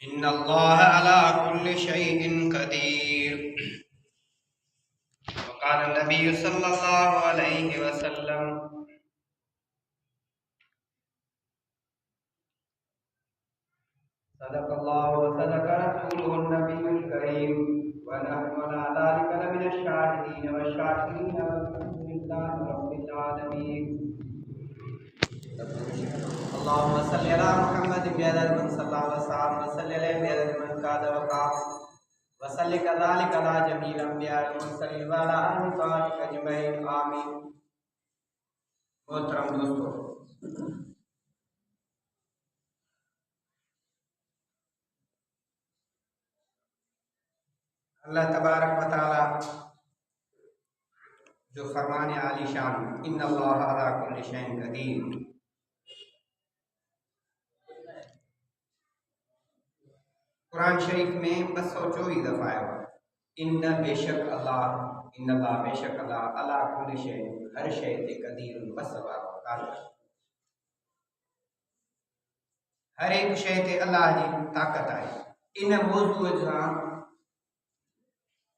इन्नल्लाह अला कुल्लि शैइन कदीर। वक़ाल नबी सल्लल्लाहु अलैहि वसल्लम सदक़ल्लाहु व सदक़ रसूलुहुन नबियुल करीम व नहनु अला ज़ालिका लमिनश शाहिदीन व शाकिरीन वल्हम्दुलिल्लाहि रब्बिल आलमीन। अल्लाहुम्मा सल्लि अला मुहम्मद बिअदद मन सल्ला व सल्लम व सल्लि अलैहि बिअदद मन काद व क़ाम व सल्लि कज़ालिका अला जमील अंबिया व मुरसलीन व अला आलिहि व असहाबिहि अजमईन आमीन। मोहतरम दोस्तों, अल्लाह तबारक व तआला जो फरमान आली शान इन्नल्लाह अला कुल्लि शैइन कदीर, कुरान शरीफ में 224 दफा आया हुआ। इन्ना बेशक अल्लाह अला कुल्लि शैइन हर शै ते कदीर बसवार कादिर, हर एक शै ते अल्लाह जी ताकत आहे। इन मौजूअ सां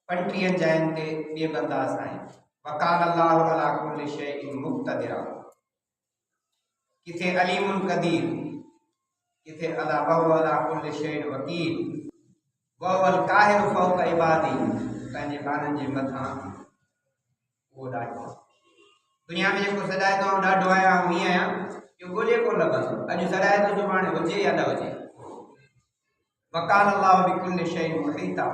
35 जायन ते ॿिए बंदास आहिनि। वक़ाल अल्लाहु अला कुल्लि शैइन मुक़्तदिरा, किथे अलीमुन कदीर, किथे अला वहुव अला कुल्लि शैइन वकील, वहुवल काहिरु फ़ौक़ इबादी, पंहिंजे ॿारनि जे मथां उहो ॾाढो दुनिया में जेको सदाए थो ॾाढो आहियां हीअं आहियां इहो ॻोल्हे कोन लॻंदो। अॼु सदाए थो सुभाणे हुजे या न हुजे। वक़ाल अल्लाहु बिकुल्लि शैइन मुहीता,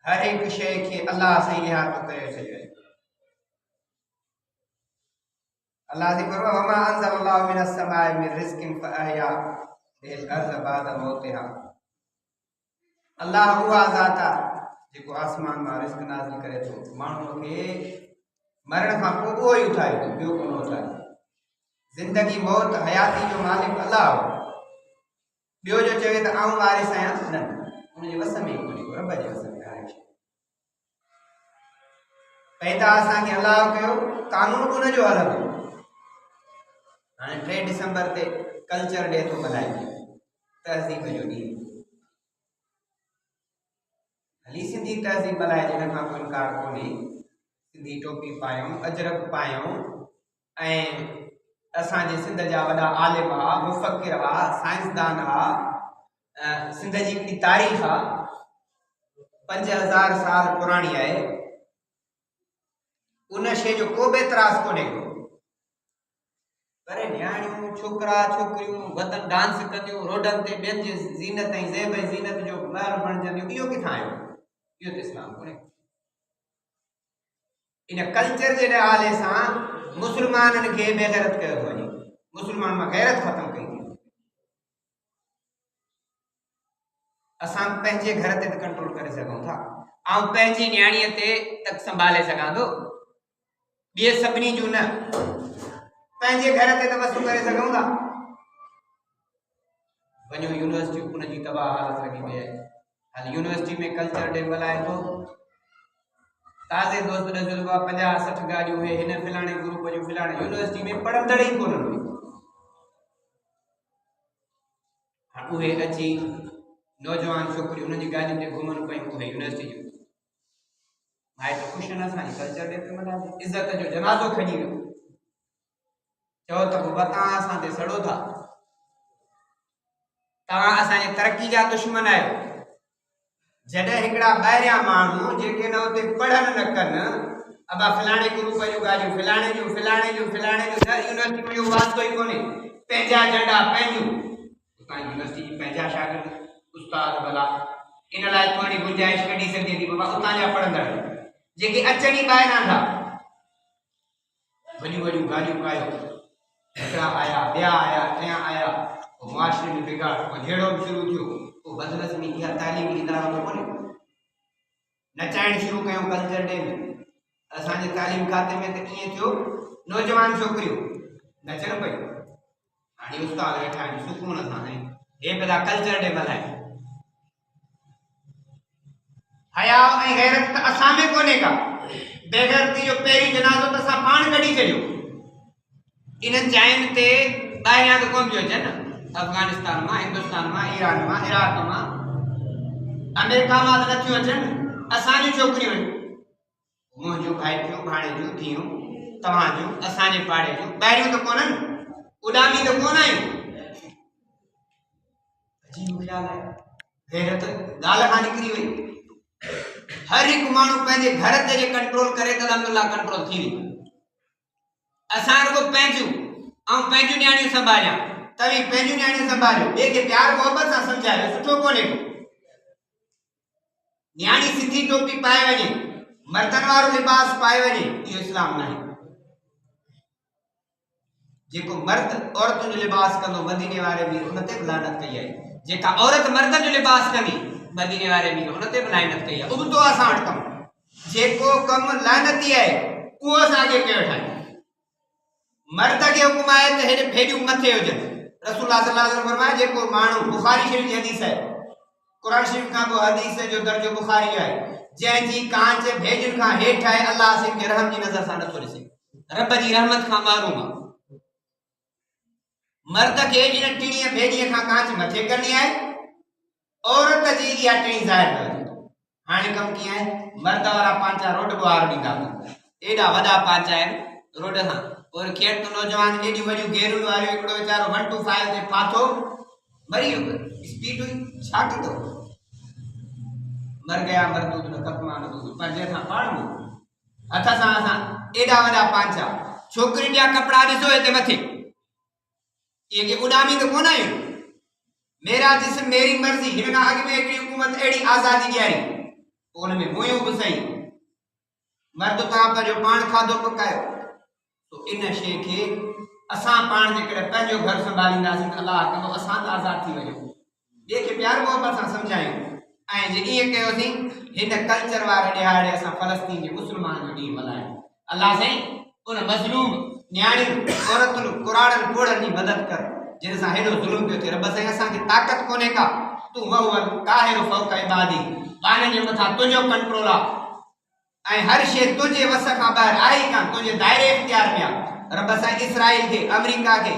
हर एक शइ खे अल्लाह सां ई इहातो करे छॾियो आहे। अल्लाह जी फरमायो वमा अंज़लल्लाहु मिनस समाइ मिन रिज़्क़िन फ़अहया बिल अर्ज़ बाद मौतिहा। अल्लाह उहा ज़ात आहे जेको आसमान मां रिज़्क़ नाज़िल करे थो, माण्हूअ खे मरण खां पोइ उहो ई उथारे थो, ॿियो कोन उथारे। ज़िंदगी मौत हयाती जो मालिक अल्लाह हो। ॿियो जो चवे त आऊं वारिस आहियां, न, उनजे वस में कोन्हे, रब जे वस में आहे। पैदा असांखे अलाह कयो, कानून उनजो हलंदो। हाणे 3 डिसंबर ते कल्चर डे थो मल्हाइजे, तहज़ीब जो ॾींहुं। हली सिंधी तहज़ीब मल्हाइजे, हिन खां कोई इनकार कोन्हे। सिंधी टोपी पायूं, अजरक पायूं, ऐं असांजे सिंध जा वॾा आलिम हुआ, मुफ़क्किर हुआ, साइंसदान हुआ, सिंध जी हिकिड़ी तारीख़ आहे 5000 साल पुराणी आहे। उन शइ जो को बि एतिराज़ कोन्हे को। पर न्याणियूं, छोकिरा छोकिरियूं वतन डांस कंदियूं, रोडनि ते ॿियनि जी ज़ीनत ऐं ज़ेब ऐं ज़ीनत जो महल बणजंदियूं, इहो किथां आयो? इहो त इस्लाम कोन्हे। इन कल्चर जे हवाले सां मुस्लमाननि खे बेग़ैरत कयो थो वञे, मुस्लमान मां गैरत ख़तम कई थी। असां पंहिंजे घर ते कंट्रोल करे सघूं था, ऐं पंहिंजी न्याणीअ ते तक संभाले सघां थो, ॿिए सभिनी जूं न। पंहिंजे घर ते त वसूल करे सघूं था। वञो यूनिवर्सिटियूं उनजी तबाह हालत लॻी पई आहे। हाल यूनिवर्सिटी में कल्चर डे मल्हाए थो, ताज़े दोस्त नज़र 50-60 गाॾियूं हुए, हिन फिलाणे ग्रुप जूं फिलाणे यूनिवर्सिटी में पढ़ंदड़ ई कोन हुई। उहे अची नौजवान छोकिरियूं उन्हनि जी गाॾियुनि ते घुमनि पयूं, उहे यूनिवर्सिटी जूं। माइट ख़ुशि न, असांजी कल्चर डे ते मल्हाइजे, इज़त जो जनाज़ो खणी वियो। चओ त पोइ तव्हां असां ते सड़ो था, तव्हां असांजे तरक़ी जा दुश्मन आहियो। जॾहिं हिकिड़ा ॿाहिरियां माण्हू जेके न उते पढ़नि न कनि, अबा फिलाणे ग्रुप जूं गाॾियूं, फिलाणे जूं यूनिवर्सिटी में इहो वास्तो ई कोन्हे। पंहिंजा झंडा पंहिंजूं, उतां यूनिवर्सिटी जी पंहिंजा शागिर्द उस्ताद भला इन लाइ थोरी गुंजाइश कढी सघे थी, बाबा उतां जा पढ़ंदड़ जेके अचनि ई ॿाहिरां था, वॾियूं वॾियूं गाॾियूं पायो, हिकिड़ा आया, ॿिया आया, टियां आया, पोइ मुआशरे में बिगाड़, पोइ जहिड़ो बि शुरू थियो, पोइ बदनज़मी इहा तालीमी इदारो कोन्हे। नचाइण शुरू कयूं कल्चर डे में, असांजे तालीम खाते में त कीअं थियो, नौजवान छोकिरियूं नचनि पयूं, हाणे उस्ताद वेठा आहिनि सुकून सां, हे पिया कल्चर डे मल्हाइनि। हया ऐं गैरत त असां में कोन्हे का। बेग़ैरती जो पहिरीं जनाज़ो त असां पाण कढी छॾियो। इन्हनि जायुनि ते ॿाहिरियां त कोन पियो अचे न, अफगानिस्तान मां, हिंदुस्तान मां, ईरान मां, इराक मां, अमेरिका मां नथियूं अचनि असांजी छोकिरियूं आहिनि मुंहिंजूं भाइटियूं भाणेजूं धीअरूं तव्हांजूं असांजे पाड़े जूं ॿाहिरियूं त कोन्हनि उॾामी त कोन आहियूं अजीब ख़्याल आहे गैरत ॻाल्हि खां निकिरी वई हर हिकु माण्हू पंहिंजे घर ते जे कंट्रोल करे त अल्हम्दुलिल्लाह कंट्रोल थी वई असां रुगो पंहिंजूं ऐं पंहिंजूं न्याणियूं संभालियां तव्हीं पंहिंजूं न्याणियूं संभालियो ॿिए खे प्यार मोहबत सां सम्झायो सुठो कोन्हे न्याणी सिधी टोपी पाए वञे मर्दनि वारो लिबास पाए वञे इहो इस्लाम न आहे जेको मर्द औरतुनि जो लिबास कंदो मदीने वारे मीर उन ते लानत कई आहे जेका औरत मर्दनि जो लिबास कंदी मदीने वारे मीर उन ते लानत कई आहे उबतो असां वटि कमु जेको कमु लानती आहे उहो असां अॻे कयो ठाहे मर्द खे हुकुम आहे त हेॾे भेॾियूं मथे हुजनि रसूलुल्लाह सल्लल्लाहु अलैहि वसल्लम फरमाया जेको माण्हू बुखारी शरीफ़ जी हदीस आहे कुरान शरीफ़ खां पोइ हदीस जो दर्जो बुखारी आहे जंहिंजी कांच भेॼुनि खां हेठि आहे अल्लाह सिंह खे रहम जी नज़र सां नथो ॾिसे रब जी रहमत खां मारूम आहे मर्द खे इन टिणीअ भेॼीअ खां कांच मथे करणी आहे औरत जी इहा टिणी ज़ाहिर न हुजे हाणे कमु कीअं आहे मर्द वारा पांचा रोड ॿुहार ॾींदा एॾा वॾा पांचा आहिनि रोड सां और खेत तो नौजवान एॾियूं वॾियूं गेरुनि वारियूं हिकिड़ो वीचारो 125 ते फाथो मरी वियो स्पीड हुई छा कंदो मर गया मरदूद न खत्मा न दूद पर जैसा पाड़ू हथ सां असां एॾा वॾा पांचा छोकिरियुनि जा कपिड़ा ॾिसो हिते मथे इहे के उॾामी त कोन आहियूं मेरा जिस्म मेरी मर्ज़ी हिन खां अॻु में हिकिड़ी हुकूमत अहिड़ी आज़ादी ॾियारी पोइ हुन में मुयूं बि सही मर्द तव्हां पंहिंजो पाण खाधो पकायो तो इन शइ खे असां पाण जेकॾहिं पंहिंजो घर संभालींदासीं त अलाह कंदो असां त आज़ाद थी वञूं ॿिए खे प्यार मोहबत सां सम्झायूं ऐं जे ईअं कयोसीं हिन कल्चर वारे ॾिहाड़े असां फ़लस्तीन जे मुस्लमान जो ॾींहुं मल्हायूं अलाह साईं उन मज़लूम न्याणियुनि औरतुनि कुराड़नि कोड़नि जी मदद कर जिन सां हेॾो ज़ुल्म पियो थिए रब साईं असांखे ताक़त कोन्हे का तूं वहुवल काहिर फौक़ इबादी ॿारनि जे मथां तुंहिंजो कंट्रोल आहे ऐं हर शइ तुंहिंजे वस खां ॿाहिरि आई कान तुंहिंजे दायरे इख्तियार में आहे रब साईं इसराइल खे अमेरिका खे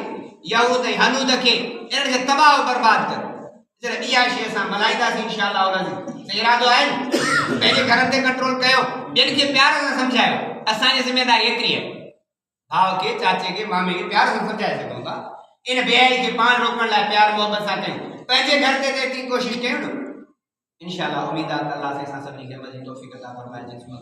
यहूद ऐं हनूद खे इन्हनि खे तबाह बर्बाद कर जॾहिं इहा शइ असां मल्हाईंदासीं इंशाअल्लाह इरादो आहे पंहिंजे घरनि ते कंट्रोल कयो ॿियनि खे प्यार सां सम्झायो असांजी ज़िमेदारी एतिरी आहे भाउ खे चाचे खे मामे खे प्यार सां सम्झाए सघूं था इन बेहाई खे पाण रोकण लाइ प्यार मोहबत सां कयूं पंहिंजे घर ते एतिरी कोशिशि कयूं न इंशाअल्लाह उम्मीद आहे त अल्लाह सां सभिनी खे मज़ीद तौफ़ीक़ अता फरमाए जिस्म